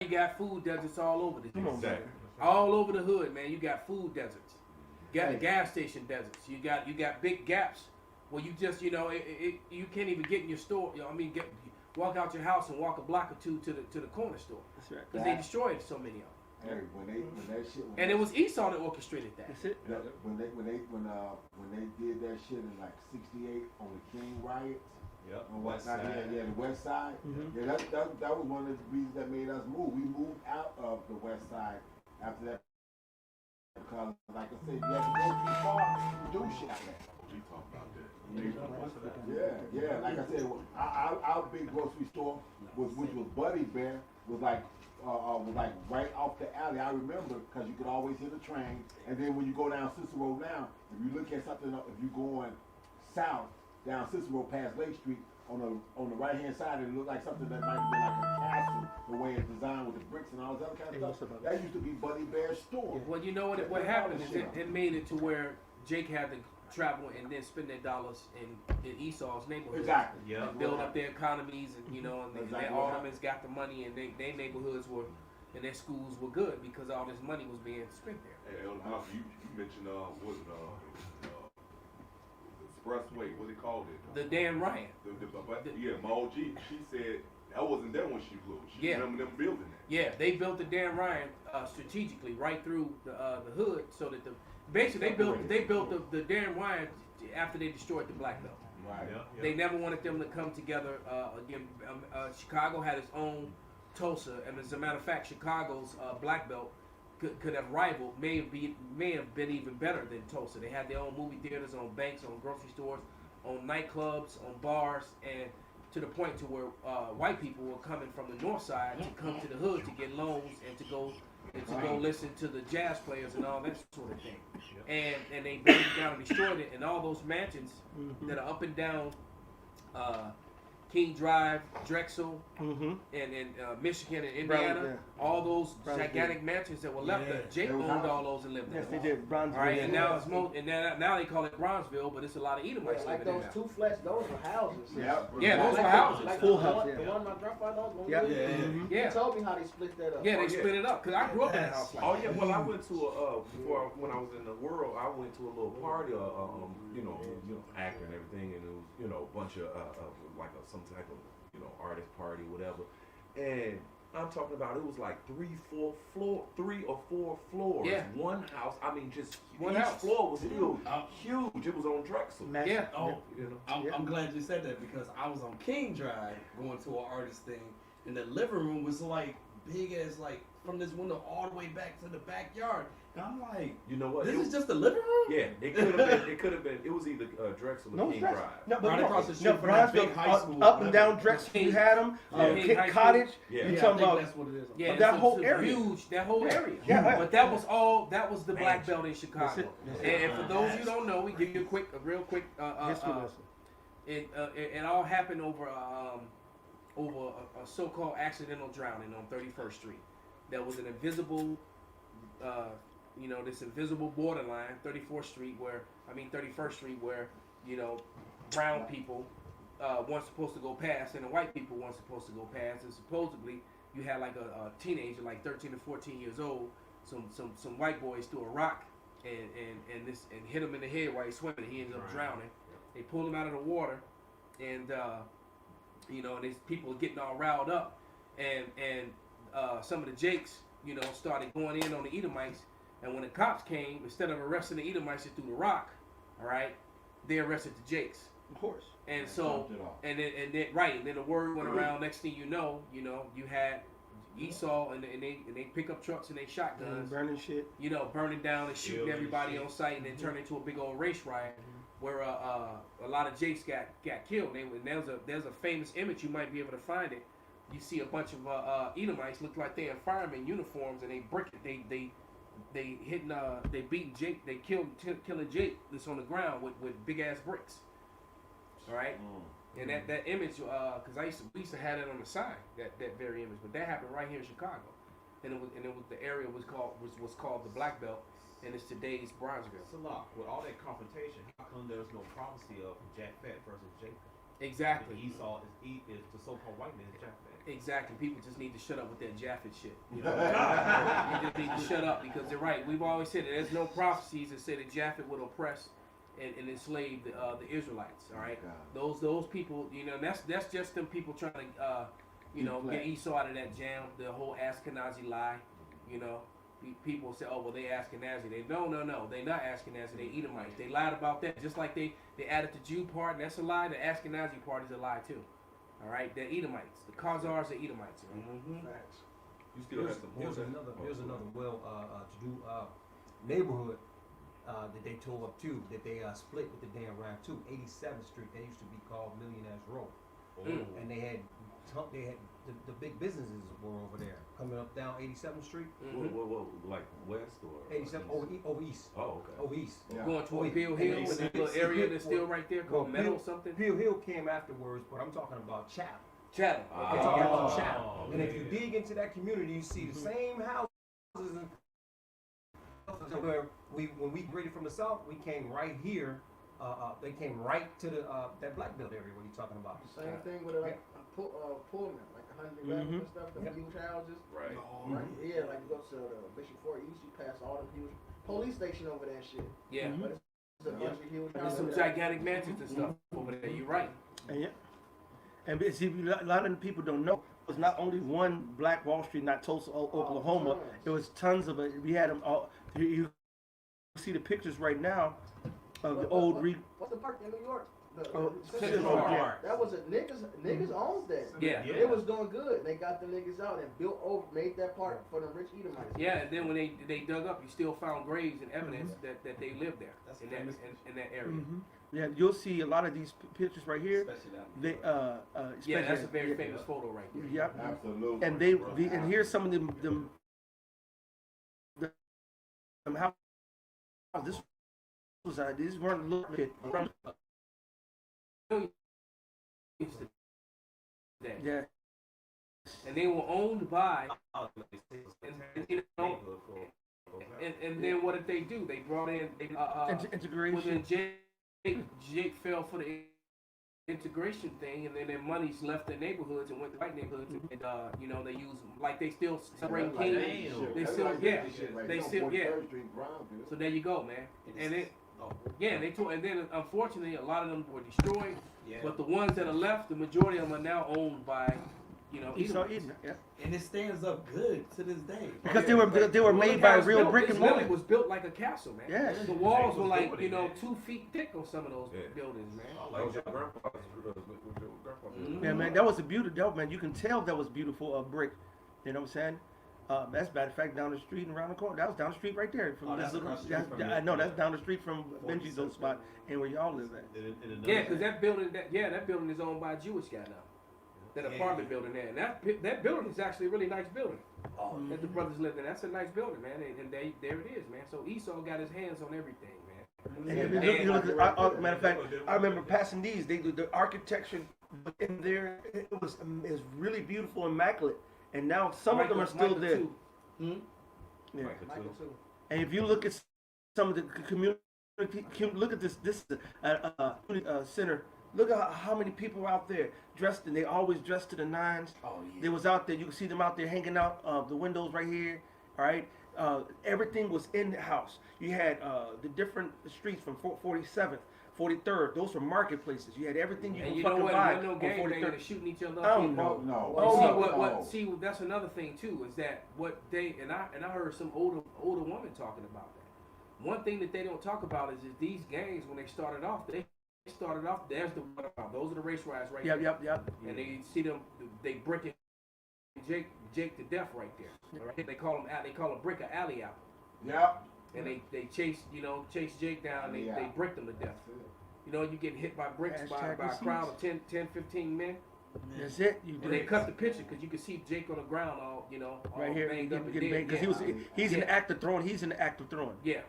you got food deserts all over the place. Exactly. All over the hood, man. You got food deserts. You got gas station deserts. You got big gaps where you just you can't even get in your store. You know, walk out your house and walk a block or two to the corner store. That's right. Because they destroyed so many of them. Hey, when that shit. And it was Esau that orchestrated that. That's it. When they did that shit in like '68 on the King riots. Yep. On West Side. Yeah, the West Side. Mm-hmm. Yeah, that was one of the reasons that made us move. We moved out of the West Side after that because, like I said, you have to go too far to do shit like that. We talk about that. Yeah. Like I said, our big grocery store which was Buddy Bear, was like right off the alley. I remember because you could always hear the train. And then when you go down Cicero now, if you look at something, if you going south down Cicero past Lake Street, on the right hand side, it looked like something that might be like a castle, the way it's designed with the bricks and all this other kind of stuff. That used to be Buddy Bear's store. Well, you know what happened is it made it to where Jake had to travel and then spend their dollars in Esau's neighborhood. Exactly. Yeah. And build up their economies, and and their aldermen got the money, and their neighborhoods were, and their schools were good because all this money was being spent there. Hey, you mentioned what expressway, what they called it? The Dan Ryan. Maul G. She said that wasn't there when she blew. She remember them building that. Yeah, they built the Dan Ryan strategically right through the hood, so that basically they built the Dan Ryan after they destroyed the Black Belt. Right. Yeah. They never wanted them to come together again. Chicago had its own Tulsa, and as a matter of fact, Chicago's Black Belt could have rivaled, may have been even better than Tulsa. They had their own movie theaters, on banks, on grocery stores, on nightclubs, on bars, and to the point to where white people were coming from the north side to come to the hood to get loans and to go listen to the jazz players and all that sort of thing. And they burned it down and destroyed it, and all those mansions that are up and down King Drive, Drexel, and Michigan and Indiana, all those gigantic mansions that were left there. Jake owned all those and lived there. Yes, they did. Bronzeville. All right, and now it's now they call it Bronzeville, but it's a lot of Edomites like living those there. two flats, those were houses. Yeah, those were houses. Like Full the house, one, the one my grandfather owned. Yeah. He told me how they split that up. Yeah, they split it up because I grew up in a house like that. Oh yeah, well I went to before when I was in the world, I went to a little party, actor and everything, and it was a bunch of like some type of artist party, whatever. And I'm talking about it was like 3 or 4 floors. Yeah. One house. I mean, just One each house. floor was huge. It was on Drexel. Yeah. Oh, I'm glad you said that because I was on King Drive going to an artist thing, and the living room was like big as like from this window all the way back to the backyard. And I'm like, You know what? this is just the living room? Yeah, it could have been. It could have been. It was either Drexel or No, King Drexel. Drive. No, but Right no, across the street no, from that big Bronzeville, high school. up and down Drexel, you had them. King High School. Cottage. Yeah. You Yeah, I talking think about? that's what it is. Yeah, that it's whole a area. huge, that whole area. Yeah. But that was the Black Belt in Chicago. That's it. And for those who don't know, we give you a real quick. History lesson. It all happened over a so-called accidental drowning on 31st Street. There was an invisible, this invisible borderline, 31st Street, 31st Street, where brown people weren't supposed to go past, and the white people weren't supposed to go past, and supposedly you had like a teenager, like 13 or 14 years old. Some white boys threw a rock and hit him in the head while he's swimming. He ended up drowning. They pulled him out of the water, and these people were getting all riled up, and some of the Jakes, started going in on the Edomites, and when the cops came, instead of arresting the Edomites that threw the rock, all right, they arrested the Jakes. Of course. And so, and then the word went around. Next thing you know, you had Esau, and they pick up trucks and they shotguns, Burning shit. burning down and shooting everybody on sight, and then turn into a big old race riot where a lot of Jakes got killed. There's a famous image, you might be able to find it. You see a bunch of Edomites look like they're in fireman uniforms, and they brick it. They beating Jake. They killing Jake that's on the ground with big ass bricks. All right, and that image, because we used to have that on the sign, that very image, but that happened right here in Chicago, and it was the area was called the Black Belt, and it's today's Bronzeville. Salah, with all that confrontation, how come there's no prophecy of Japhet versus Jacob? Exactly. And Esau is the so-called white man, Japhet. Exactly. People just need to shut up with that Japhet shit. You know, you just need to shut up because they're right. We've always said that there's no prophecies that say that Japhet would oppress and enslave the Israelites. All right, those people. You know, that's just them people trying to get Esau out of that jam. The whole Ashkenazi lie. You know, people say, oh well, they Ashkenazi. They no, they not Ashkenazi. They Edomites. They lied about that. Just like they added the Jew part, and that's a lie. The Ashkenazi part is a lie too. All right, they're Edomites. The Khazars are Edomites. Right? Mm-hmm. You still have some more. Here's another well-to-do neighborhood that they tore up too. That they split with the damn round too. 87th Street. That used to be called Millionaires Row, and they had the big businesses were over there coming up down 87th Street. What, like west or 87 over east. Oh, okay. Over east. Yeah. Going toward Bill Hill, with that little area that's still right there called Meadow or something. Bill Hill came afterwards, but I'm talking about Chatham. Chatham. I'm talking about Chatham. And if you dig into that community, you see the same houses where when we graded from the south, we came right here. They came right to the that black belt area. What are you talking about? Same thing with like Pullman, like 100 and stuff, the huge houses. Right. Right. Yeah, like you go to the Bishop Fort East, you pass all the huge police station over there and shit. Yeah. But it's a bunch of huge There's houses. some gigantic mansions and stuff over there. You're right. And see, a lot of people don't know. It was not only one Black Wall Street, not Tulsa, Oklahoma. It was tons of it. We had them all. You see the pictures right now of the old. What's the park in New York? Central Park. That was a niggas owns that. Yeah. It was doing good. They got the niggas out and made that park for the rich Edomites. Yeah, and then when they dug up, you still found graves and evidence that they lived there in that area. Yeah, you'll see a lot of these pictures right here. They, Yeah, that's a very famous photo right there. Yep. Absolutely. And and here's some of them how this was these weren't looked from yeah. And they were owned by, and then what did they do? They brought in integration. Jake fell for the integration thing, and then their monies left the neighborhoods and went to white neighborhoods, and they use like they still celebrate King. They still So there you go, man. And they tore, and then unfortunately a lot of them were destroyed. Yeah. But the ones that are left, the majority of them are now owned by, Esau, Edomites. yeah. And it stands up good to this day. Because they were made by real brick and mortar. It was built like a castle, man. Yes. The walls were like 2 feet thick on some of those buildings, man. That was your grandfather's. Yeah, man, that was a beautiful. Man, you can tell that was beautiful brick. You know what I'm saying? That's matter of fact down the street and around the corner. That was down the street right there. That's across the street from I know that's down the street from Benji's old spot and where y'all live at. Yeah, because that building is owned by a Jewish guy now. That apartment building there, and that building is actually a really nice building. That the brothers lived in. That's a nice building, man. And there it is, man. So Esau got his hands on everything, man. And you look at, matter of fact, I remember passing these. They the architecture in there. It was really beautiful, immaculate. And now some of them are still there. Yeah. And if you look at some of the community, look at this center. Look at how many people are out there dressed, and they always dressed to the nines. Oh, yeah. They was out there. You can see them out there hanging out the windows right here. All right. Everything was in the house. You had the different streets from 47th, 43rd. Those were marketplaces. You had everything you can fucking buy. No gang banging shooting each other up. Oh no. See, that's another thing too. Is that what they and I heard some older woman talking about that. One thing that they don't talk about is these gangs when they started off, there's the those are the race riots right there. Yep. And they see them, they bricking Jake to death right there. Right? They call him brick a alley out. Yep. And they chase Jake down and they brick them to death. You get hit by bricks by a crowd of 10, 15 men. That's it. And they cut the picture because you can see Jake on the ground all right here banged up and dead. Because he's in the act of throwing. He's in the act of throwing. Yeah.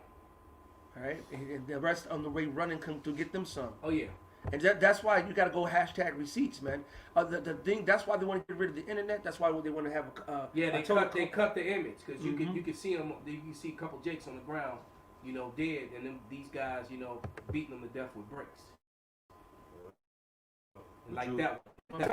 All right, and the rest on the way running to get them some. Oh yeah. And that's why you got to go hashtag receipts, man. The thing that's why they want to get rid of the internet. That's why they want to have they cut the image because you can see them. You can see a couple Jakes on the ground, dead, and then these guys, beating them to death with bricks. like that.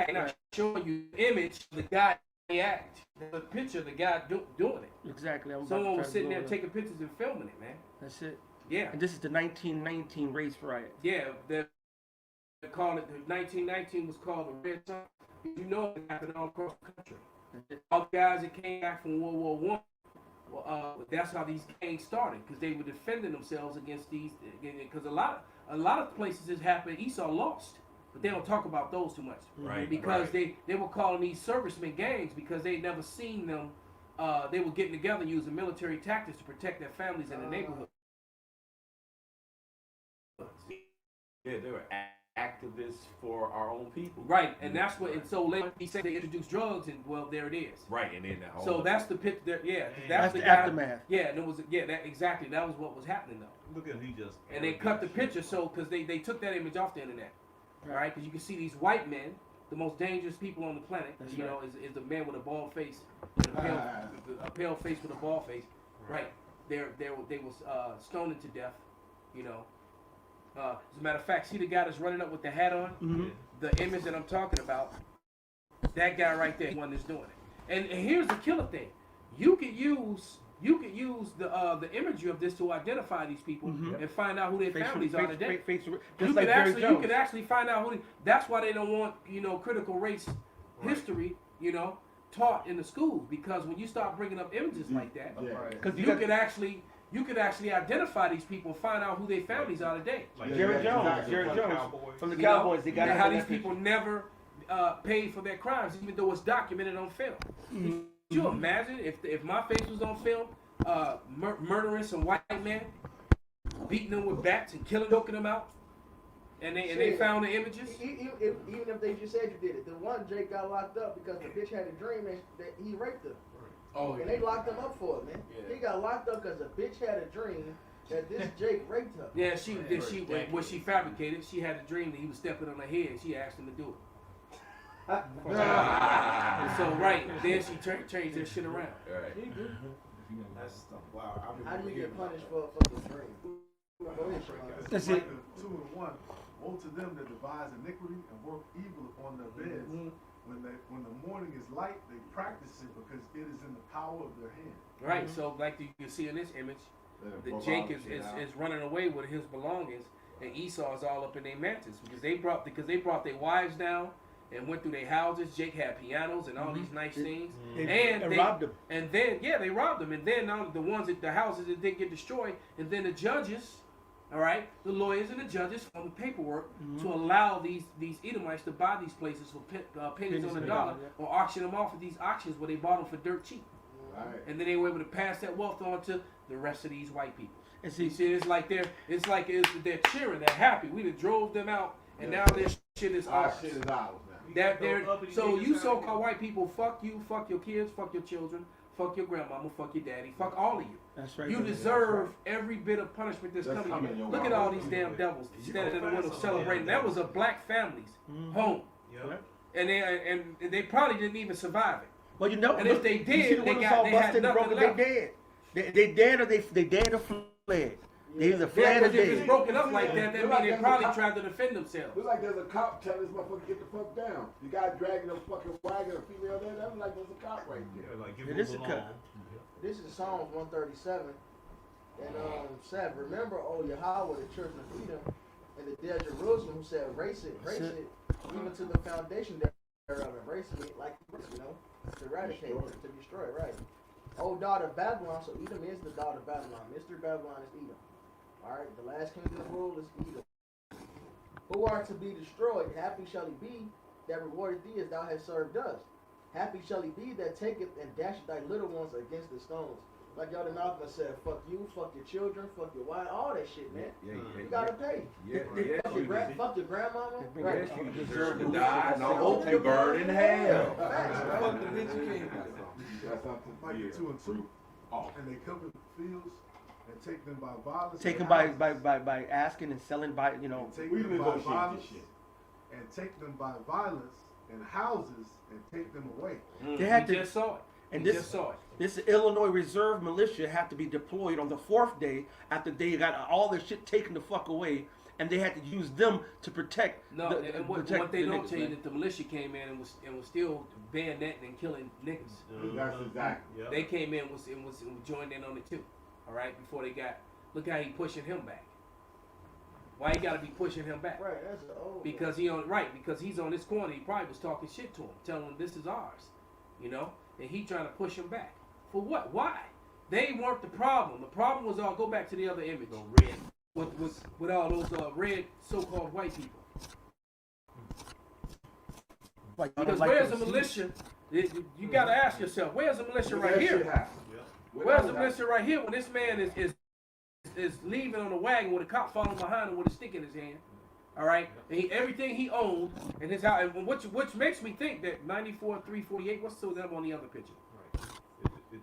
And I'm showing you the image of the guy act. The picture of the guy doing it. Exactly. Someone was sitting there taking pictures and filming it, man. That's it. Yeah. And this is the 1919 race riot. Yeah, they called it, the 1919 was called the Red Sun. You know it happened all across the country. All the guys that came back from World War I, that's how these gangs started, because they were defending themselves against these, because a lot of places this happened, Esau lost. But they don't talk about those too much. Right. Because they were calling these servicemen gangs because they never seen them. They were getting together using military tactics to protect their families in the neighborhood. Yeah, they were activists for our own people. Right, and that's what. And so later he said they introduced drugs, and well, there it is. Right, and then that whole. So that's the pit. Yeah, That's the guy, aftermath. Yeah, and it was that exactly. That was what was happening though. Look at he just. And they cut the picture so because they took that image off the internet. Right, because you can see these white men, the most dangerous people on the planet. That's you know, is the man with a bald face, a pale face with a bald face. Right, they was stoned to death. You know. As a matter of fact, see the guy that's running up with the hat on? Mm-hmm. The image that I'm talking about, that guy right there, the one that's doing it. And here's the killer thing: you could use the imagery of this to identify these people and find out who their families are today. You could actually find out who. That's why they don't want critical race history taught in the schools, because when you start bringing up images like that, you could actually identify these people and find out who their families are today. Like Jared Jones from the Cowboys. They got how these people never paid for their crimes, even though it's documented on film. Could you imagine if my face was on film, murdering some white men, beating them with bats and choking them out, and they found the images? Even if they just said you did it, the one Jake got locked up because the bitch had a dream that he raped her. Oh, and they locked him up for it, man. Yeah. He got locked up because the bitch had a dream that this Jake raped her. Yeah, she fabricated. She had a dream that he was stepping on her head. She asked him to do it. So then she changed that shit around. Right. That's wow. How do you get punished for the dream? Go ahead, Sean. That's like it. the 2 and 1. Woe to them that devise iniquity and work evil upon their beds. When the morning is light, they practice it because it is in the power of their hand. Right. So like you can see in this image, that Jake is running away with his belongings, and Esau is all up in their mansions because they brought their wives down and went through their houses. Jake had pianos and all these nice things, and they robbed them. And then they robbed them, and then the houses that didn't get destroyed, and then the judges. All right, the lawyers and the judges on the paperwork to allow these Edomites to buy these places for pennies on the dollar, or auction them off at these auctions where they bought them for dirt cheap. Right. And then they were able to pass that wealth on to the rest of these white people. And see, it's like they're cheering, they're happy. We done drove them out, and now their shit is ours. Our shit is ours now. So you so-called white people, fuck you, fuck your kids, fuck your children, fuck your grandmama, fuck your daddy, fuck all of you. That's right. You deserve every bit of punishment that's coming your way. Look at all these damn devils standing in the window celebrating. That was a black family's home. Yep. And they probably didn't even survive it. Well, and if they did, they had nothing left. They dead or they dead or fled. They either fled or dead. If it's broken up like that means they probably tried to defend themselves. Looks like there's a cop telling this motherfucker get the fuck down. The guy dragging a fucking wagon, a female there, that was like there's a cop right there. Yeah, like it is a cop. This is Psalms 137 and 7. Remember, O Yahweh, the children of Edom, and the dear Jerusalem, who said, race it, even to the foundation thereof, and race it like to eradicate, to destroy, right? O daughter of Babylon, so Edom is the daughter of Babylon. Mystery Babylon is Edom. Alright, the last king of the world is Edom. Who are to be destroyed, happy shall he be that rewarded thee as thou hast served us. Happy shall he be that taketh and dasheth thy little ones against the stones. Like y'all done Malcolm said, fuck you, fuck your children, fuck your wife, all that shit, man. You gotta pay. Fuck your grandmama. Yes, you deserve to die, and I hope you burn in hell. Fuck the bitch you came from. That's something like the 2 and 2. And they cover the fields and take them by violence. Taken by asking and selling by Take them by violence and take them by violence in houses and take them away. Just saw it. And this Illinois Reserve militia have to be deployed on the 4th day after they got all their shit taken the fuck away, and they had to use them to protect. No, and what they don't niggas, tell you man. that the militia came in and was still bayoneting and killing niggas. That's exactly. Yeah. They came in and was joined in on it too. All right, before they got. Look how he pushing him back. Why he got to be pushing him back? Right, that's an old. Because because he's on this corner. He probably was talking shit to him, telling him this is ours, you know. And he trying to push him back for what? Why? They weren't the problem. The problem was all. Go back to the other image. The red. With all those red so-called white people. Like, Because like where's the those- militia? You got to ask yourself, where's the militia right here? Where's the militia right here when this man is leaving on a wagon with a cop following behind him with a stick in his hand? All right, and everything he owned and his house, and which makes me think that 94, 348. What's the number on the other picture?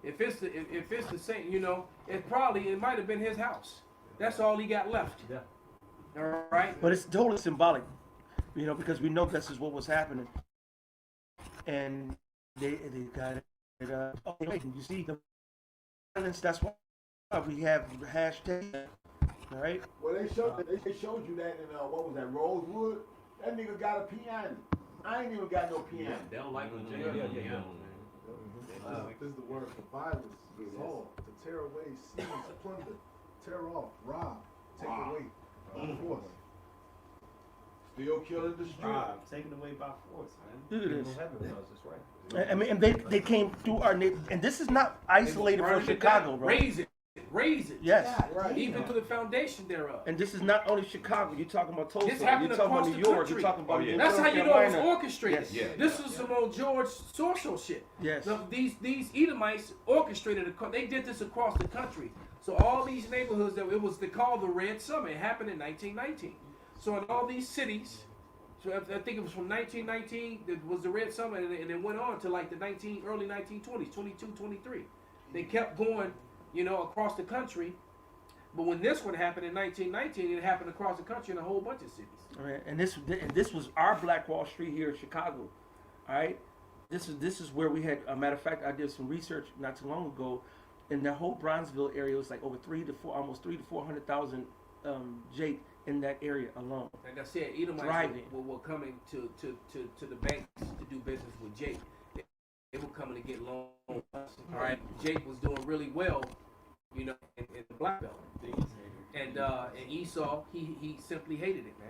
If it's the same, you know, it might have been his house. That's all he got left. Yeah. All right. But it's totally symbolic, you know, because we know this is what was happening, and they got it. You see the violence. That's why we have the hashtag. All right. Well, they showed you that in what was that, Rosewood? That nigga got a piano. I ain't even got no piano. They don't like when Yeah. This is the word for violence. Assault, to tear away, seize, plunder, tear off, rob, take away, by force. Still killing the street. Taken away by force, man. Look at this. That's right. I mean, and they came through our neighborhood, and this is not isolated from Burned it Chicago, down, bro. Raise it. Yes. Right. Even to the foundation thereof. And this is not only Chicago. You're talking about Tulsa. This You're happened talking about across New the York. country. You're talking about That's how you know it was orchestrated. Yes. This was some old George Soros shit. Yes. Now, these Edomites orchestrated. They did this across the country. So all these neighborhoods they called the Red Summer. It happened in 1919. So in all these cities, so I think it was from 1919 that was the Red Summer, and it went on to like the early 1920s, 22, 23. They kept going, you know, across the country. But when this one happened in 1919, it happened across the country in a whole bunch of cities. All right. And this was our Black Wall Street here in Chicago. All right. This is where we had. A matter of fact, I did some research not too long ago. In the whole Bronzeville area, it was like over almost 300,000 to 400,000 Jake in that area alone. Like I said, Edomites were coming to the banks to do business with Jake. They were coming to get loans. All right, Jake was doing really well, you know, in the Black Belt. And Esau, he simply hated it, man.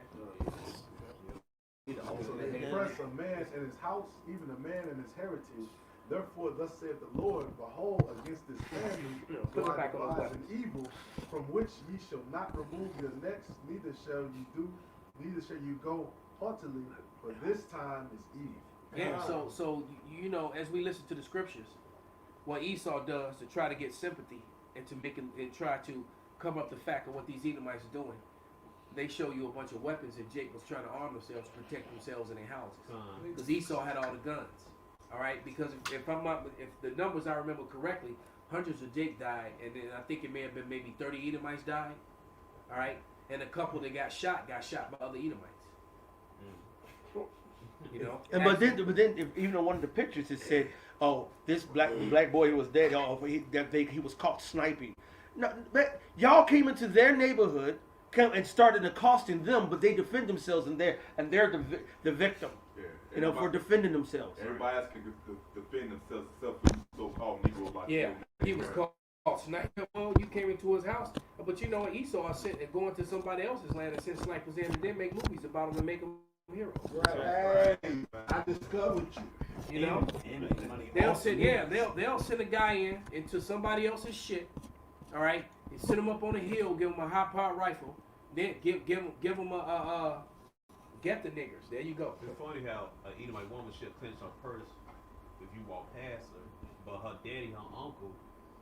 You know, So they oppress a man in his house, even a man in his heritage. Therefore, thus saith the Lord, behold, against this family will I devise an evil, from which ye shall not remove your necks, neither shall you go haughtily, for this time is evil. yeah. So you know, as we listen to the scriptures, what Esau does to try to get sympathy and to make and try to cover up the fact of what these Edomites are doing, they show you a bunch of weapons that Jake was trying to arm themselves to protect themselves in their houses. Because Esau had all the guns. All right, because if the numbers I remember correctly, hundreds of Jake died, and then I think it may have been maybe 30 Edomites died. All right, and a couple that got shot by other Edomites. You know, But then, if, even on one of the pictures, it said, "Oh, this black boy who was dead. Oh, he was caught sniping." No, but y'all came into their neighborhood and started accosting them, but they defend themselves, and they're the victim. Yeah. You know, for defending themselves. Everybody else can defend themselves except for so-called Negro like yeah, he was caught sniping. Well, you came into his house, but you know what? Esau sent and going to somebody else's land and sent snipers in, and then make movies about them and make them heroes. Right. Hey, I discovered you. You know, they'll send a guy into somebody else's shit. All right, and sit him up on a hill, give him a high-powered rifle, then give him a get the niggers. There you go. It's funny how an Edomite woman should clench her purse if you walk past her, but her daddy, her uncle,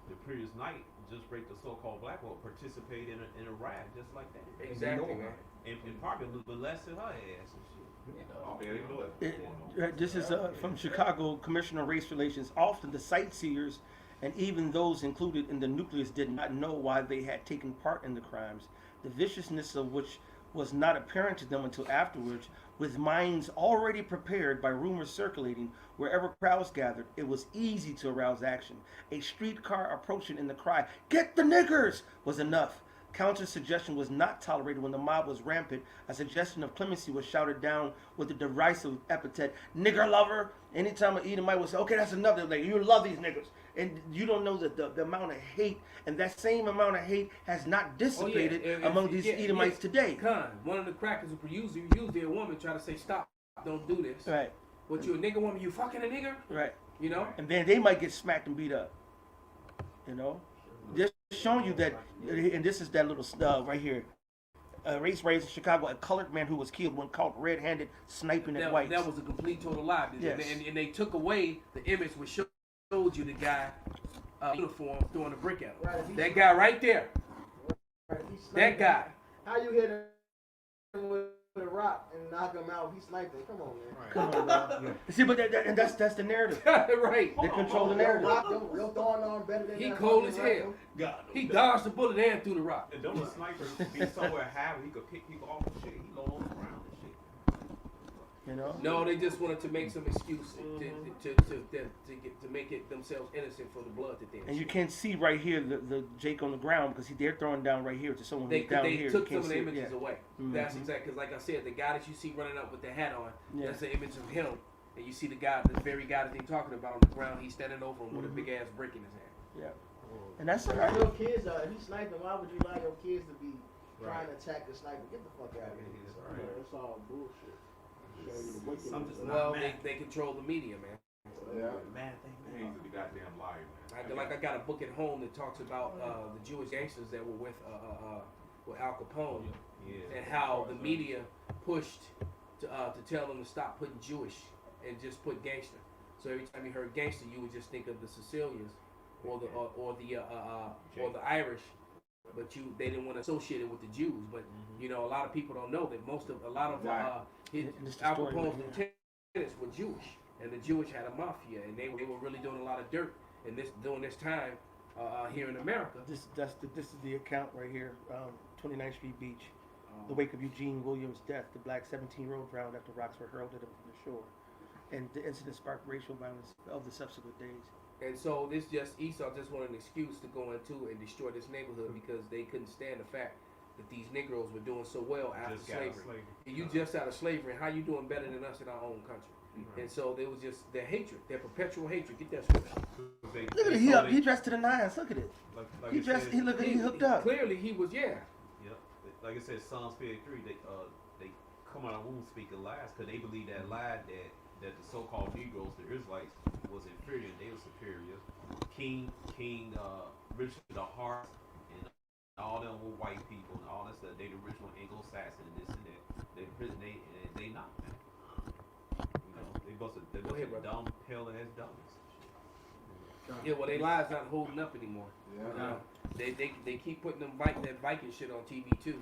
the previous night just break the so-called black woman, participate in a riot just like that. Exactly, man. And probably molested her ass and shit. Oh, man, they know it. This is from Chicago Commissioner of Race Relations. Often the sightseers and even those included in the nucleus did not know why they had taken part in the crimes, the viciousness of which was not apparent to them until afterwards. With minds already prepared by rumors circulating wherever crowds gathered, it was easy to arouse action. A streetcar approaching and the cry, "Get the niggers!" was enough. Counter suggestion was not tolerated when the mob was rampant. A suggestion of clemency was shouted down with the derisive epithet, nigger lover. Anytime an Edomite would say, okay, that's enough, they're like, you love these niggers. And you don't know that the amount of hate, and that same amount of hate has not dissipated among these Edomites today. One of the crackers who usually a woman try to say, stop, don't do this. Right. But you a nigger woman, you fucking a nigger? Right. You know? And then they might get smacked and beat up. You know? Just showing you that, and this is that little right here. Race raids in Chicago, a colored man who was killed when caught red-handed sniping at whites. That was a complete total lie. Yes. And they took away the image which showed you the guy uniform throwing a brick at him. Right, that guy right there. Right, that guy. How you hit him with a rock and knock him out? He's sniping. Come on, man. Right. Come on, man. See, but that's the narrative. Right. They control the narrative. Your throwing on better than he that cold as hell. God, he dodged the bullet and threw the rock. And don't a sniper be somewhere high where he could pick people off and shit? He low on the ground and shit. You know? No, they just wanted to make some excuse to make it themselves innocent for the blood that they. And you can't see right here the Jake on the ground because they're throwing down right here to someone who's down here. They took some of the images away. Mm-hmm. That's exactly because, like I said, the guy that you see running up with the hat on, that's the image of him. And you see the very guy that they're talking about on the ground. He's standing over him with a big ass brick in his hand. Yeah. And that's right. Your kids if he's sniping, why would you allow your kids to be trying to attack the sniper? Get the fuck out of here. That's all bullshit. Well, they control the media, man. Yeah. He's a goddamn liar, man. I got a book at home that talks about the Jewish gangsters that were with Al Capone, and how the media pushed to tell them to stop putting Jewish and just put gangster. So every time you heard gangster, you would just think of the Sicilians or the Irish, but they didn't want to associate it with the Jews. But you know, a lot of people don't know that a lot of Al Capone's lieutenants were Jewish, and the Jewish had a mafia, and they were really doing a lot of dirt. And during this time here in America. This is the account right here, 29th Street Beach. The wake of Eugene Williams' death, the black 17-year-old drowned after rocks were hurled at him from the shore, and the incident sparked racial violence of the subsequent days. And so Esau just wanted an excuse to go into and destroy this neighborhood because they couldn't stand the fact that these Negroes were doing so well after slavery. You just out of slavery, how you doing better than us in our own country? Mm-hmm. And so there was just their hatred, their perpetual hatred. Get that scripture. Look at it. He dressed to the nines. Look at it. He hooked up. Clearly he was, Yep. Like I said, Psalms 53. They come out of womb speaking lies because they believe that lie that the so-called Negroes, the Israelites, was inferior and they were superior. King Richard the Heart and all them were white people and all that stuff. They the original Anglo-Saxon and this and that. They not. You know, they busted dumb, pale ass dummies. Yeah, well, their lives not holding up anymore. Yeah. They keep putting that Viking shit on TV too.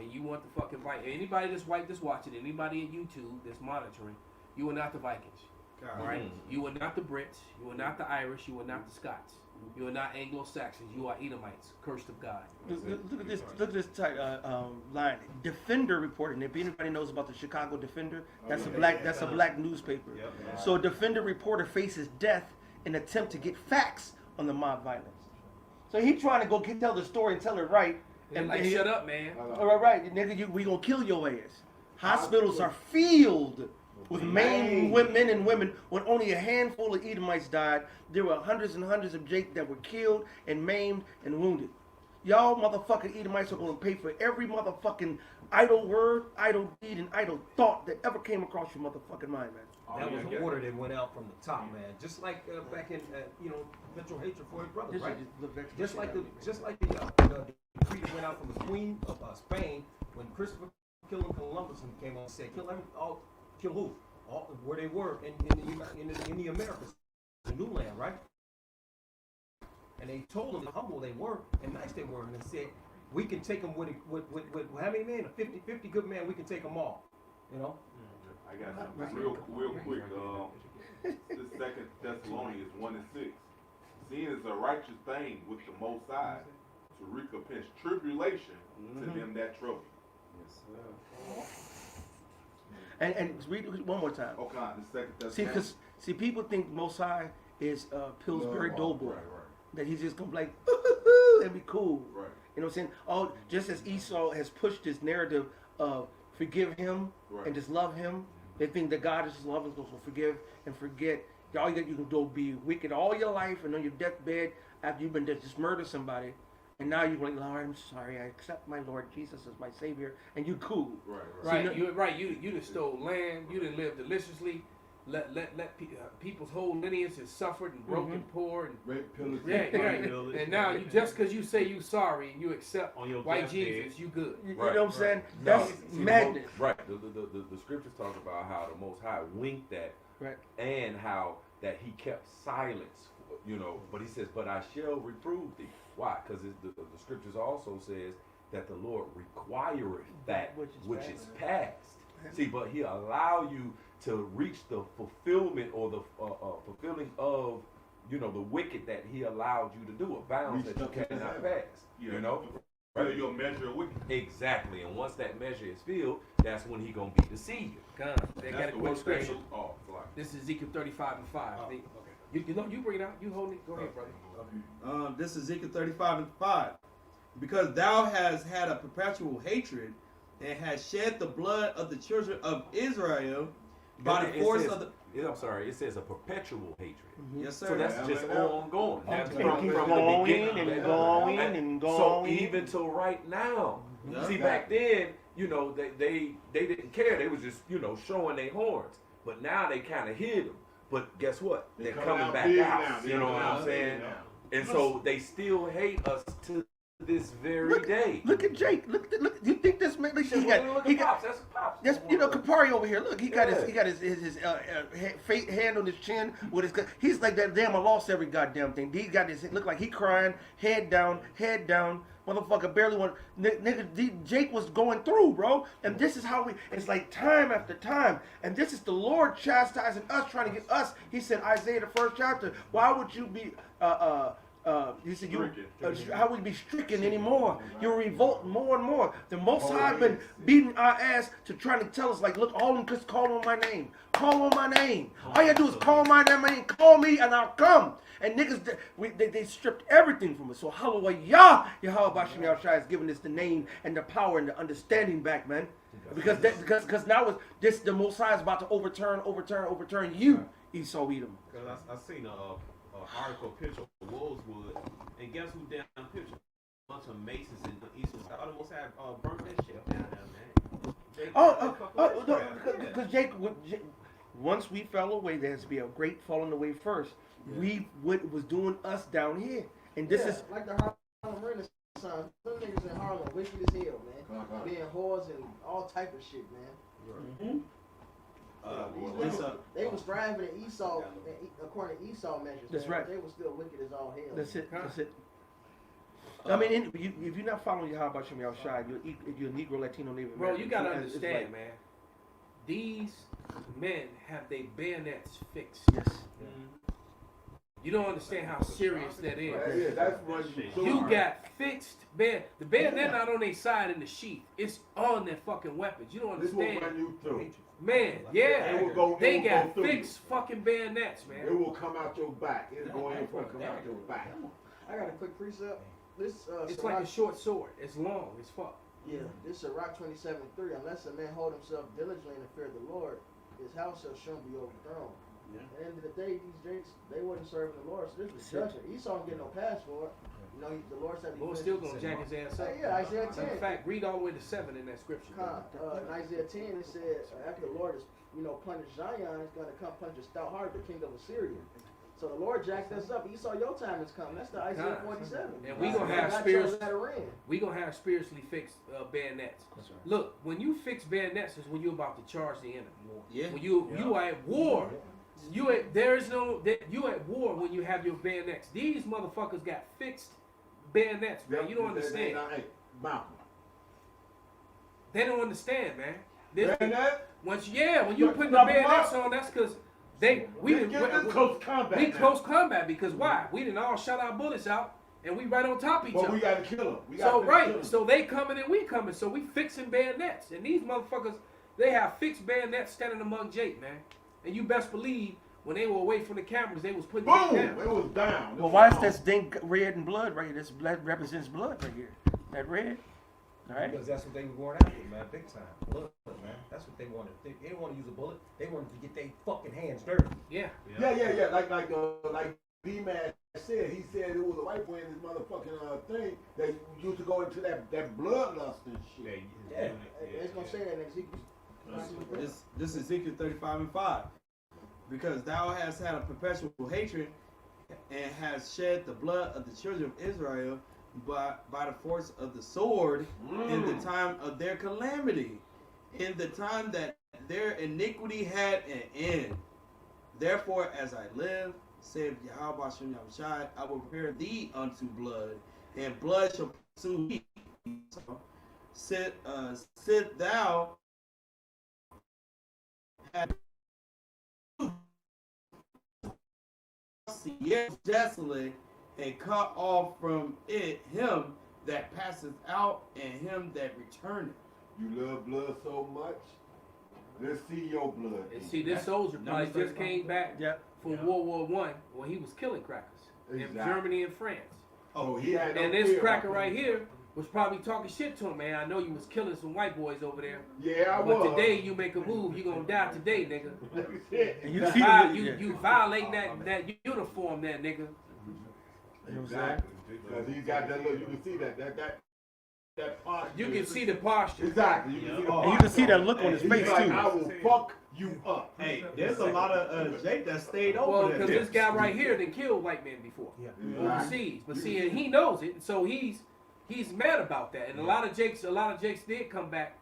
And you want the fucking Viking. Anybody that's white that's watching, anybody at YouTube that's monitoring, you are not the Vikings. Right? Mm-hmm. You are not the Brits. You are not the Irish. You are not the Scots. You are not Anglo-Saxons. You are Edomites, cursed of God. Look at this. Look at this line. Defender reported. If anybody knows about the Chicago Defender, that's a black newspaper. Yep. So a Defender reporter faces death in attempt to get facts on the mob violence. So he trying to go tell the story and tell it right. And shut up, man. All right, nigga, we gonna kill your ass. Hospitals are filled with maimed men and women. When only a handful of Edomites died, there were hundreds and hundreds of Jake that were killed and maimed and wounded. Y'all motherfucking Edomites are gonna pay for every motherfucking idle word, idle deed, and idle thought that ever came across your motherfucking mind, man. That was an order that went out from the top, man. Just like back in literal hatred for his brother, right? Just like the decree that went out from the Queen of Spain when Christopher Columbus came on and said, kill who? Where they were in the Americas, the new land, right? And they told them how humble they were and nice they were, and they said, we can take them with how many men? 50 good men. We can take them all. You know. I got something real quick. This 2 Thessalonians 1:6. Seeing is a righteous thing with the Most High to recompense tribulation to them that trouble. Yes, sir. And read it one more time. Okay, the 2 Thessalonians. See, people think Most High is Pillsbury Doughboy. Right. That he's just gonna be like, and be cool. Right. You know what I'm saying? Oh, just as Esau has pushed this narrative of forgive him Right. and just love him, they think that God is just loving, so forgive and forget. All you can do be wicked all your life and on your deathbed after you've been just murdered somebody. And now you're like, Lord, I'm sorry. I accept my Lord Jesus as my Savior, and you cool. Right. Right, you're right. You done stole land. You done lived deliciously. Let people's whole lineage has suffered and broken, poor, and Rape, pillage, yeah, right. And now you just because you say you sorry and you accept On your white deathbed. Jesus, you good. You Right, know what I'm saying? No, That's see, madness. Right. The scriptures talk about how the Most High winked at, Right. and how that He kept silence. You know, but He says, "But I shall reprove thee." Why? Because the scriptures also says that the Lord requireth that which is past. See, but He allow you to reach the fulfillment or the fulfilling of, you know, the wicked that He allowed you to do, a bounds that you cannot pass. Yeah. You know, Right. Your measure of wicked. exactly. And once that measure is filled, that's when He gonna be deceived. God, they got a That's the quick worst thing. scripture. Oh, like. This is Ezekiel 35:5. Oh, You know, you bring it out. You hold it. Go ahead, brother. This is Ezekiel 35:5. Because thou hast had a perpetual hatred and hast shed the blood of the children of Israel by the force of the. Yeah, I'm sorry. It says a perpetual hatred. Yes, sir. So that's Yeah, just man. ongoing. That's It from keeps the going beginning. and That- going and So going. even till right now. Yeah. See, back then, you know, they didn't care. They was just, you know, showing their horns. But now they kind of hid them. But guess what? They're coming back big out. now. You know what I'm They're saying? coming out And so they still hate us to this very Look, day. look at Jake. Look. You think this man? Look, he Look got. at Pops. That's Pops. That's, you know, Kapari over here. Look, he got Yeah. his hand on his chin with his. He's like that. Damn, I lost every goddamn thing. He got his look like he crying, head down. Motherfucker barely want. Nigga, Jake was going through, bro. And this is how we. It's like time after time. And this is the Lord chastising us, trying to get us. He said, Isaiah the 1st chapter. Why would you be he said, how would you be stricken anymore? You'll revolt more and more. The Most High been beating our ass to trying to tell us, like, look, all them just call on my name. Call on my name. All you gotta do is call my name, call me, and I'll come. And niggas, they stripped everything from us. So hallelujah, Yahweh Bashim Yahushua is giving us the name and the power and the understanding back, man. Because now it's this, the Most High is about to overturn you, Esau Edom. Because I seen a article picture of Wolveswood, and guess who down picture? A bunch of Masons in the East. I almost have burnt that shit down there, man. Because Jake, once we fell away, there has to be a great falling away first. We was doing us down here, and this is like the Harlem Renaissance. Some niggas in Harlem wicked as hell, man. Being whores and all type of shit, man. They was driving in Esau, according to Esau measures. That's man, right. They was still wicked as all hell. That's it. I mean, if you're not following Yahweh Bashim Yahushua, you're a Negro, Latino, Native Bro, American. you gotta It's understand, like- man. These men have their bayonets fixed. Yes. You don't understand how serious that is. Yeah, that's what You got fixed bayonet. The bayonet not on their side in the sheath. It's on their fucking weapons. You don't This will understand. run you through. Man, yeah. It will go- They it will got go through fixed fucking bayonets, It man. will come out your back. It's going in front, come out your back. I got a quick precept. This It's like a short sword. It's long as fuck. Yeah, this is Rock 27:3. Unless a man hold himself diligently in the fear of the Lord, his house shall soon be overthrown. Yeah. At the end of the day, these Jakes, they wasn't serving the Lord, so this was judgment. Esau didn't get no pass for it. You know, the Lord said But we're still gonna jack his ass up. Yeah, Isaiah Matter of 10. fact, read all the way to 7 in that scripture. In Isaiah 10, it says, after the Lord is, punished Zion, he's going to come punish the stout heart, the king of Assyria. So the Lord jacked us up. Esau, your time is coming. That's the Isaiah 47. And we gonna have we gonna have spiritually fixed bayonets. That's right. Look, when you fix bayonets is when you're about to charge the enemy. Yeah. When you are at war. You at war when you have your bayonets. These motherfuckers got fixed bayonets, man. You don't understand. Malcolm. They don't understand, man. Bayonet? When you put the bayonets on, that's because we close combat. We close combat because why? We didn't all shut our bullets out and we right on top of each But other. we got to kill them. So they coming and we coming. So we fixing bayonets. And these motherfuckers, they have fixed bayonets standing among Jake, man. And you best believe when they were away from the cameras, they was putting Boom! Jake down. It was down. Well, why is that thing red and blood right here? This blood represents blood right here. That red. All right. Because that's what they were going after, man, big time. Blood, man. That's what they wanted. They didn't want to use a bullet. They wanted to get their fucking hands dirty. Yeah. Yeah. Like D-Man said, he said it was a white boy in this motherfucking thing that used to go into that bloodlust and shit. Yeah. It's gonna say that in Ezekiel. This is Ezekiel 35:5. Because thou hast had a perpetual hatred and hast shed the blood of the children of Israel by the force of the sword in the time of their calamity, in the time that their iniquity had an end. Therefore, as I live, saith Yahweh Shem Yahushai, I will prepare thee unto blood, and blood shall pursue thee. Sit thou at desolate, and cut off from it him that passeth out and him that returneth. You love blood so much. Let's see your blood. And see, this soldier probably just came back from World War I when he was killing crackers in Germany and France. Oh, he had no and this fear cracker about right him. here was probably talking shit to him, man. I know you was killing some white boys over there. Yeah, I but was. today you make a move, you gonna die today, nigga. And you violating that uniform there, nigga. Exactly. Because he got that look. You can see that posture. You can see the posture. Exactly. You can see the posture. And you can see that look on his He's face like, too. I will fuck you up. Hey, there's a lot of Jake that stayed over Well, there. because this guy right here done killed white men before overseas, but see, and he knows it, so he's mad about that. And a lot of Jakes did come back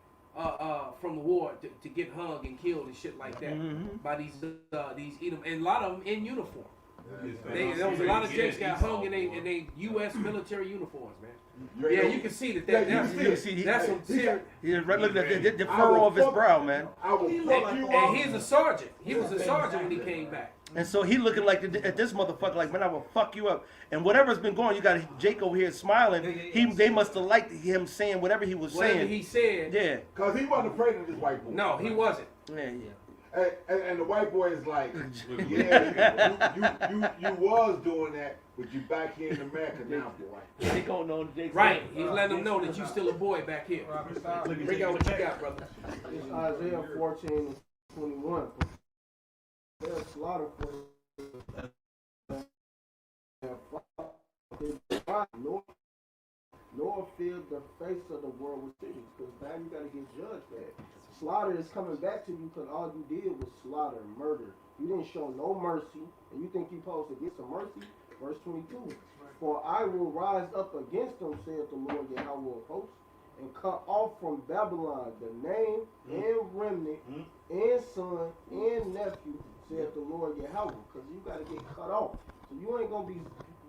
from the war to get hung and killed and shit like that by these Edom, and a lot of them in uniform. There was a lot of Jakes got hung in they U.S. military uniforms, man. Yeah, you can see that's some serious. Look at the furrow of his brow, man. I will fuck you up. And he's a sergeant. He was a sergeant when he came back. And so he looking like at this motherfucker, like, man, I will fuck you up. And whatever's been going, you got Jake over here smiling. They must have liked him saying whatever he was saying. Whatever he said. Yeah. Because he wasn't afraid of this white boy. No, he wasn't. Yeah. And the white boy is like, yeah, you was doing that, but you back here in America now, boy. They gonna know Jake. Right. He's letting them know that you still a boy back here. Bring out what you got, brother. It's Isaiah 14:21. They'll slaughter for nor fear the face of the world with cities, because now you got to get judged for that. Slaughter is coming back to you because all you did was slaughter, murder. You didn't show no mercy, and you think you're supposed to get some mercy? Verse 22. For I will rise up against them, saith the Lord Yahweh of hosts, and cut off from Babylon the name and remnant and son and nephew, saith the Lord Yahweh, because you got to get cut off. So you ain't going to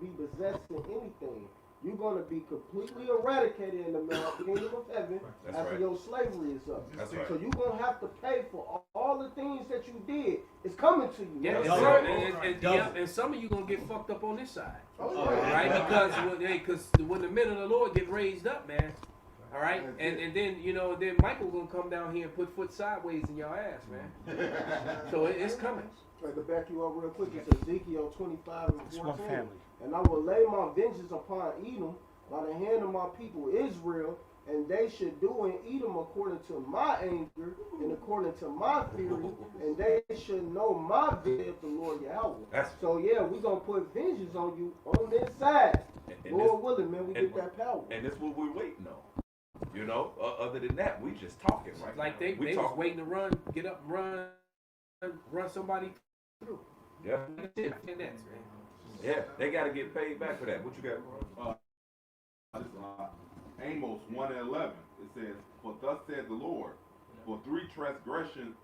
be possessing anything. You're going to be completely eradicated in the kingdom of heaven after your slavery is up. So you're going to have to pay for all the things that you did. It's coming to you. Yeah, and some of you going to get fucked up on this side. Right? Because when the men of the Lord get raised up, man. All right? And then, then Michael going to come down here and put foot sideways in your ass, man. So it's coming. To back you up real quick, it's Ezekiel 25:14. It's one family. And I will lay my vengeance upon Edom by the hand of my people Israel, and they should do in Edom according to my anger and according to my fury, and they should know my vengeance of the Lord Yahweh. So yeah, we're gonna put vengeance on you on this side. Lord willing, man, we get that power. And that's what we're waiting on. Other than that, we just talking right like now. They was waiting to get up and run somebody through. Yeah. That's it. Man. Yeah, they got to get paid back for that. What you got? Amos 1:11. It says, "For thus said the Lord, for 3 transgressions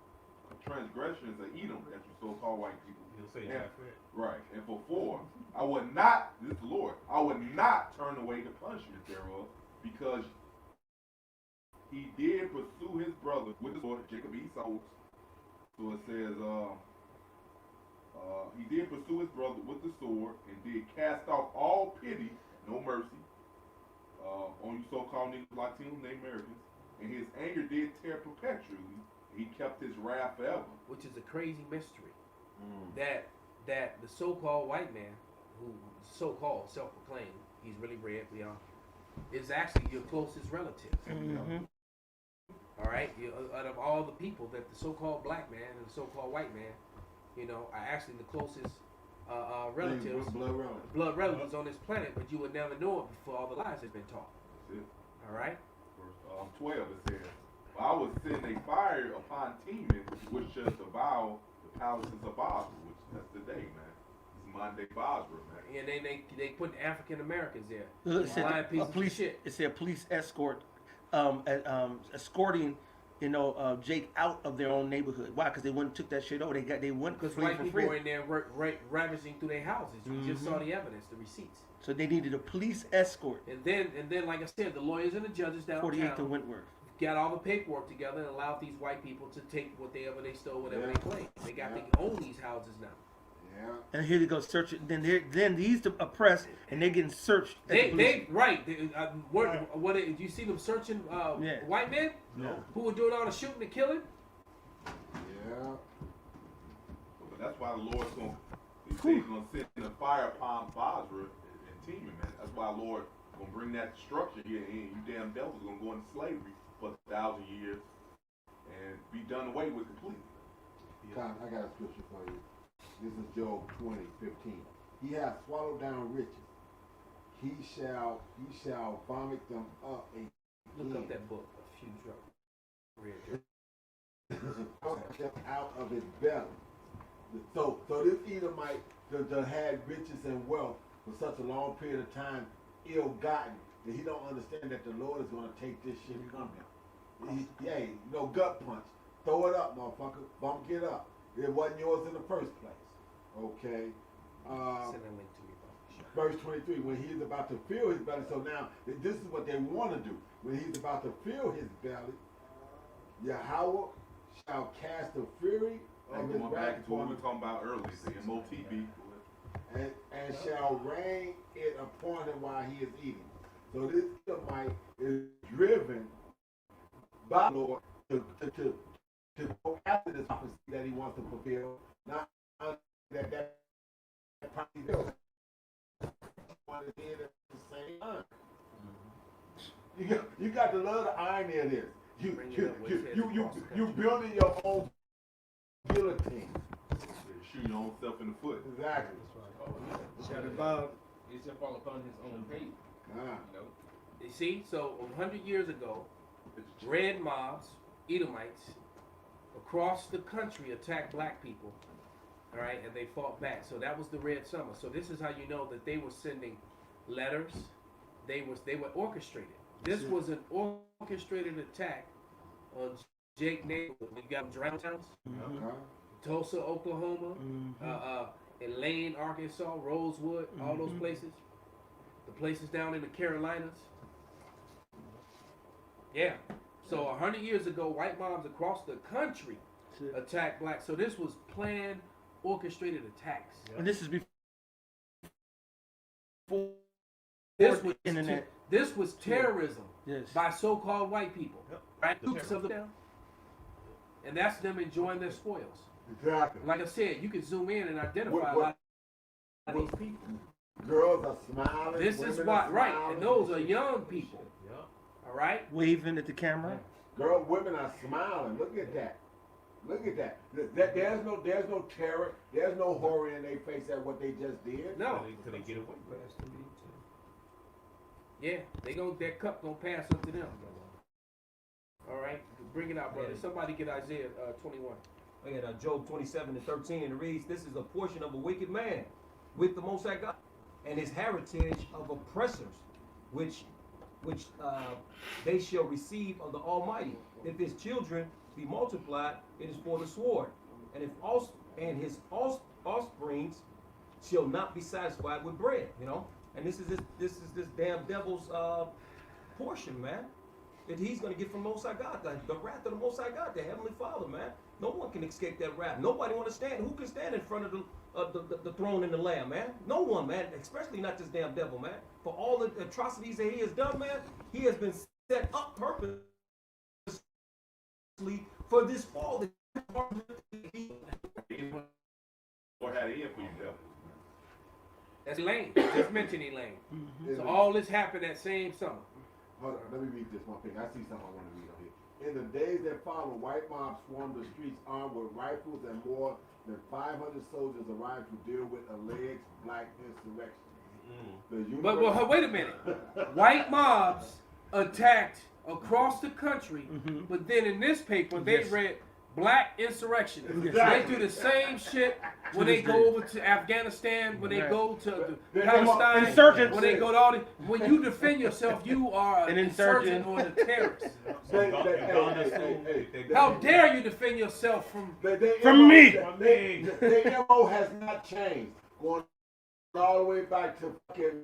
of Edom, that's your so-called white people. He'll say and, that. right. And for 4, I would not. This is the Lord. I would not turn away the punishment thereof, because he did pursue his brother with the sword, Jacob Esau." So it says, he did pursue his brother with the sword, and did cast off all pity, no mercy, on you so-called niggas, Latinos, and Americans. And his anger did tear perpetually. He kept his wrath forever. Which is a crazy mystery. That the so-called white man, who so-called self-proclaimed, he's really red, we all. is actually your closest relative. All right, out of all the people that the so-called black man and the so-called white man, are actually the closest relatives, blood relatives on this planet, but you would never know it before all the lies that's been taught. That's it. All right. Verse 12 it says, "For I will send a fire upon Teman, which shall devour the palaces of Basra," which that's today, man. It's Monday Basra, man. And they put African Americans there. Look, it Lying said piece a of police. shit. It said police escorting Jake out of their own neighborhood. Why? Because they went and took that shit over. They went Because free white for people free. were in there ravaging through their houses. You just saw the evidence, the receipts. So they needed a police escort. And then, like I said, the lawyers and the judges 48th and downtown Wentworth. got all the paperwork together and allowed these white people to take whatever they stole, whatever they claimed. They got to own these houses now. Yeah. And here they go search it. Then these oppressed and they're getting searched. At the police. You see them searching Yeah. white men? No. Who were doing all the shooting and killing? Yeah. But that's why the Lord's going to send a fire upon Basra and Teman, man. That's why the Lord going to bring that destruction here, and you damn devils going to go into slavery for 1,000 years and be done away with completely. Tom, I got a scripture for you. This is Job 20:15. He hath swallowed down riches. He shall vomit them up again. Look up that book, A Few Drugs. Out of his belly. So this Edomite that had riches and wealth for such a long period of time, ill-gotten, that he don't understand that the Lord is going to take this shit from him. Gut punch. Throw it up, motherfucker. Bump it up. It wasn't yours in the first place. Okay. Send that link to me, bro. Verse 23, when he's about to fill his belly. So now, this is what they want to do. When he's about to fill his belly, Yahweh shall cast the fury of his Going back wrath to what we upon were talking about earlier, the MOTB. and shall rain it upon him while he is eating. So this Edomite is driven by the Lord to go after this prophecy that he wants to fulfill. Not that prophecy will. One is here at the same time. You got to love the irony of this. You building your own guillotine. Shoot your own self in the foot. Exactly. It shall fall upon his own page. You see, so 100 years ago, red mobs, Edomites, across the country attacked black people. All right, and they fought back. So that was the Red Summer. So this is how you know that they were sending letters. They were orchestrated. This was an orchestrated attack on Jake neighborhood. You got drown towns, Tulsa, Oklahoma, in Lane, Arkansas, Rosewood, all those places. The places down in the Carolinas. Yeah. So 100 years ago, white mobs across the country attacked blacks. So this was planned, orchestrated attacks. And this is before This was internet. This was terrorism Yes. by so-called white people. Right? Dukes of them. And that's them enjoying their spoils. Exactly. Like I said, you can zoom in and identify a lot of these people. Girls are smiling. This is women why, are right? smiling. And those are young people. All right? Waving at the camera. Women are smiling. Look at that. Look at that. There's no terror. There's no horror in their face at what they just did. No. Could they get away with it? Yeah, that cup gonna pass up to them. All right, bring it out, brother. Somebody get Isaiah 21. I got Job 27:13, and it reads, "This is a portion of a wicked man with the Most High God, and his heritage of oppressors, which they shall receive of the Almighty. If his children be multiplied, it is for the sword, and his offsprings shall not be satisfied with bread." You know, and this is this damn devil's portion, man. That he's going to get from Most High God, the wrath of the Most High God, the Heavenly Father, man. No one can escape that wrath. Nobody want to stand. Who can stand in front of the throne and the Lamb, man? No one, man. Especially not this damn devil, man. For all the atrocities that he has done, man, he has been set up purposely for this fall. Or had it in for you, devil. That's Elaine. Just mention Elaine. So all this happened that same summer. Hold on, let me read this one thing. I see something I want to read on here. In the days that followed, white mobs swarmed the streets armed with rifles, and more than 500 soldiers arrived to deal with alleged black insurrection. But wait a minute. White mobs attacked across the country, but then in this paper they read black insurrection. They do the same shit when they go over to Afghanistan, when they go to Palestine, insurgents. when they go to all the. When you defend yourself, you are an insurgent or a terrorist. How dare you defend yourself from me? Their MO has not changed. Going all the way back to fucking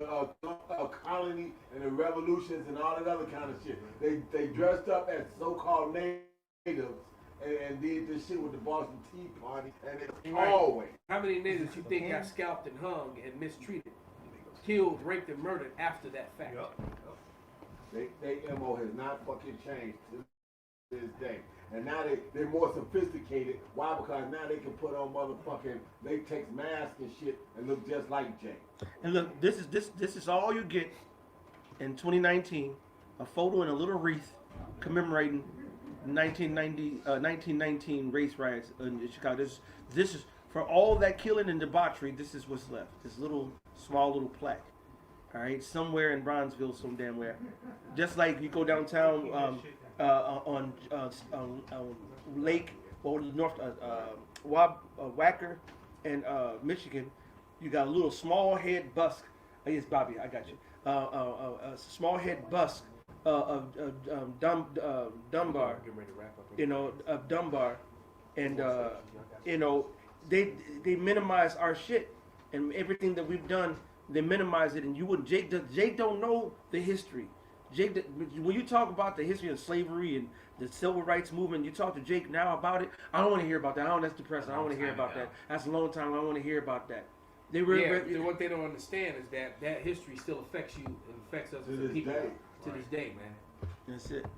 colony and the revolutions and all that other kind of shit. They dressed up as so-called natives and did this shit with the Boston Tea Party, and it's always. How many natives you think got scalped and hung and mistreated, killed, raped, and murdered after that fact? They MO has not fucking changed to this day. And now they're more sophisticated. Why? Because now they can put on motherfucking latex masks and shit and look just like Jay. And look, this is all you get in 2019. A photo in a little wreath commemorating 1919 race riots in Chicago. This is for all that killing and debauchery. This is what's left. This small little plaque. All right, somewhere in Bronzeville, some damn where. Just like you go downtown on Lake or North Wacker and Michigan, you got a little small head bust. Yes, Bobby, I got you. A small head bust of Dunbar. Of Dunbar, and they minimize our shit and everything that we've done. They minimize it, and you wouldn't. Jake don't know the history. Jake, when you talk about the history of slavery and the civil rights movement, you talk to Jake now about it. I don't want to hear about that. That's depressing. I don't want to hear about that. That's a long time. I don't want to hear about that. What they don't understand is that history still affects you and affects us as a people to this day, man. That's it.